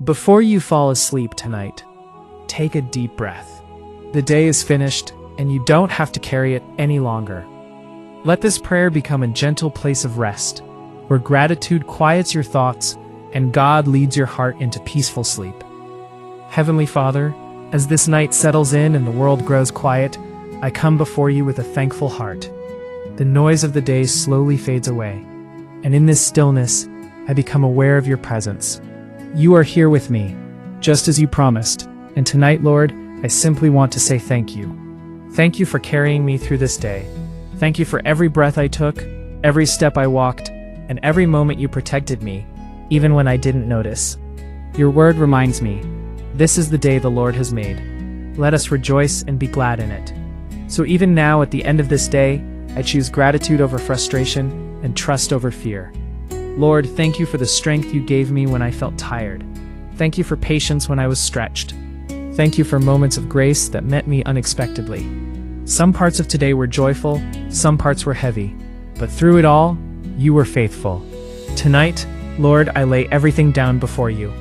Before you fall asleep tonight, take a deep breath. The day is finished, and you don't have to carry it any longer. Let this prayer become a gentle place of rest, where gratitude quiets your thoughts and God leads your heart into peaceful sleep. Heavenly Father, as this night settles in and the world grows quiet, I come before you with a thankful heart. The noise of the day slowly fades away, and in this stillness, I become aware of your presence. You are here with me, just as you promised, and tonight, Lord, I simply want to say thank you. Thank you for carrying me through this day. Thank you for every breath I took, every step I walked, and every moment you protected me, even when I didn't notice. Your word reminds me, this is the day the Lord has made. Let us rejoice and be glad in it. So even now, at the end of this day, I choose gratitude over frustration and trust over fear. Lord, thank you for the strength you gave me when I felt tired. Thank you for patience when I was stretched. Thank you for moments of grace that met me unexpectedly. Some parts of today were joyful, some parts were heavy, but through it all, you were faithful. Tonight, Lord, I lay everything down before you.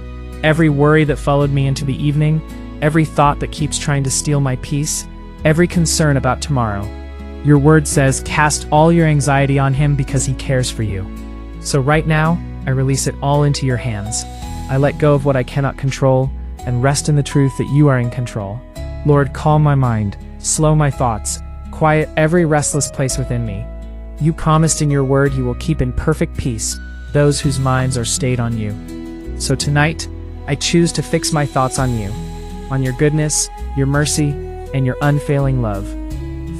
Every worry that followed me into the evening, every thought that keeps trying to steal my peace, every concern about tomorrow. Your word says, cast all your anxiety on him because he cares for you. So right now, I release it all into your hands. I let go of what I cannot control and rest in the truth that you are in control. Lord, calm my mind, slow my thoughts, quiet every restless place within me. You promised in your word you will keep in perfect peace those whose minds are stayed on you. So tonight, I choose to fix my thoughts on you, on your goodness, your mercy, and your unfailing love.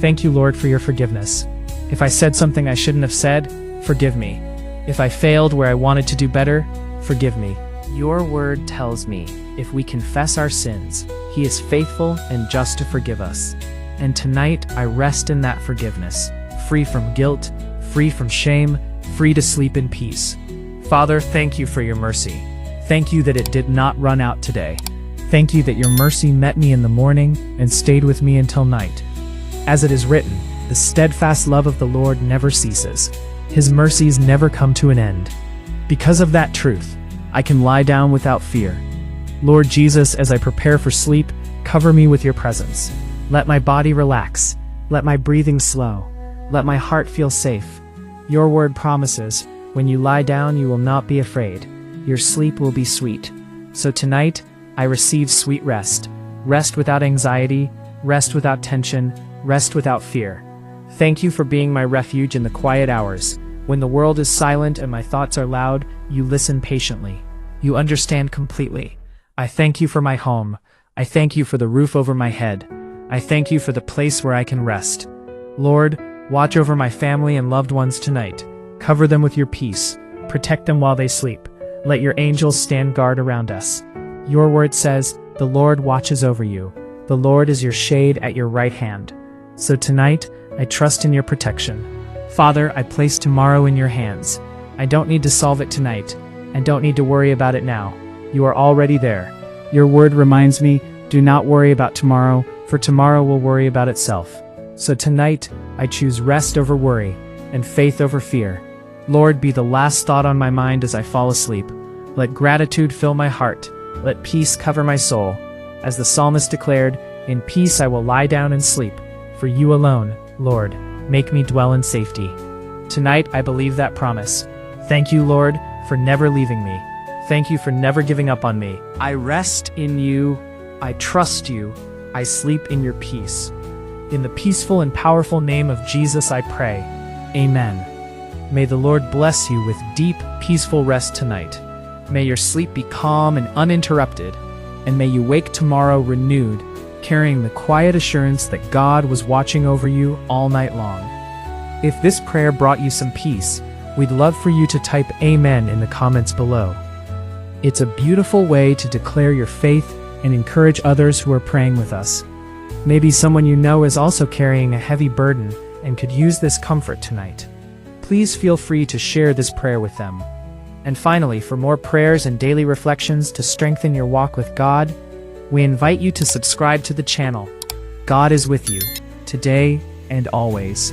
Thank you, Lord, for your forgiveness. If I said something I shouldn't have said, forgive me. If I failed where I wanted to do better, forgive me. Your word tells me, if we confess our sins, he is faithful and just to forgive us. And tonight, I rest in that forgiveness, free from guilt, free from shame, free to sleep in peace. Father, thank you for your mercy. Thank you that it did not run out today. Thank you that your mercy met me in the morning and stayed with me until night. As it is written, the steadfast love of the Lord never ceases. His mercies never come to an end. Because of that truth, I can lie down without fear. Lord Jesus, as I prepare for sleep, cover me with your presence. Let my body relax. Let my breathing slow. Let my heart feel safe. Your word promises, when you lie down, you will not be afraid. Your sleep will be sweet. So tonight, I receive sweet rest. Rest without anxiety, rest without tension, rest without fear. Thank you for being my refuge in the quiet hours. When the world is silent and my thoughts are loud, you listen patiently. You understand completely. I thank you for my home. I thank you for the roof over my head. I thank you for the place where I can rest. Lord, watch over my family and loved ones tonight. Cover them with your peace. Protect them while they sleep. Let your angels stand guard around us. Your word says, the Lord watches over you. The Lord is your shade at your right hand. So tonight, I trust in your protection. Father, I place tomorrow in your hands. I don't need to solve it tonight. I don't need to worry about it now. You are already there. Your word reminds me, do not worry about tomorrow, for tomorrow will worry about itself. So tonight, I choose rest over worry and faith over fear. Lord, be the last thought on my mind as I fall asleep. Let gratitude fill my heart. Let peace cover my soul. As the psalmist declared, in peace I will lie down and sleep. For you alone, Lord, make me dwell in safety. Tonight, I believe that promise. Thank you, Lord, for never leaving me. Thank you for never giving up on me. I rest in you. I trust you. I sleep in your peace. In the peaceful and powerful name of Jesus, I pray. Amen. May the Lord bless you with deep, peaceful rest tonight. May your sleep be calm and uninterrupted, and may you wake tomorrow renewed, carrying the quiet assurance that God was watching over you all night long. If this prayer brought you some peace, we'd love for you to type Amen in the comments below. It's a beautiful way to declare your faith and encourage others who are praying with us. Maybe someone you know is also carrying a heavy burden and could use this comfort tonight. Please feel free to share this prayer with them. And finally, for more prayers and daily reflections to strengthen your walk with God, we invite you to subscribe to the channel. God is with you, today and always.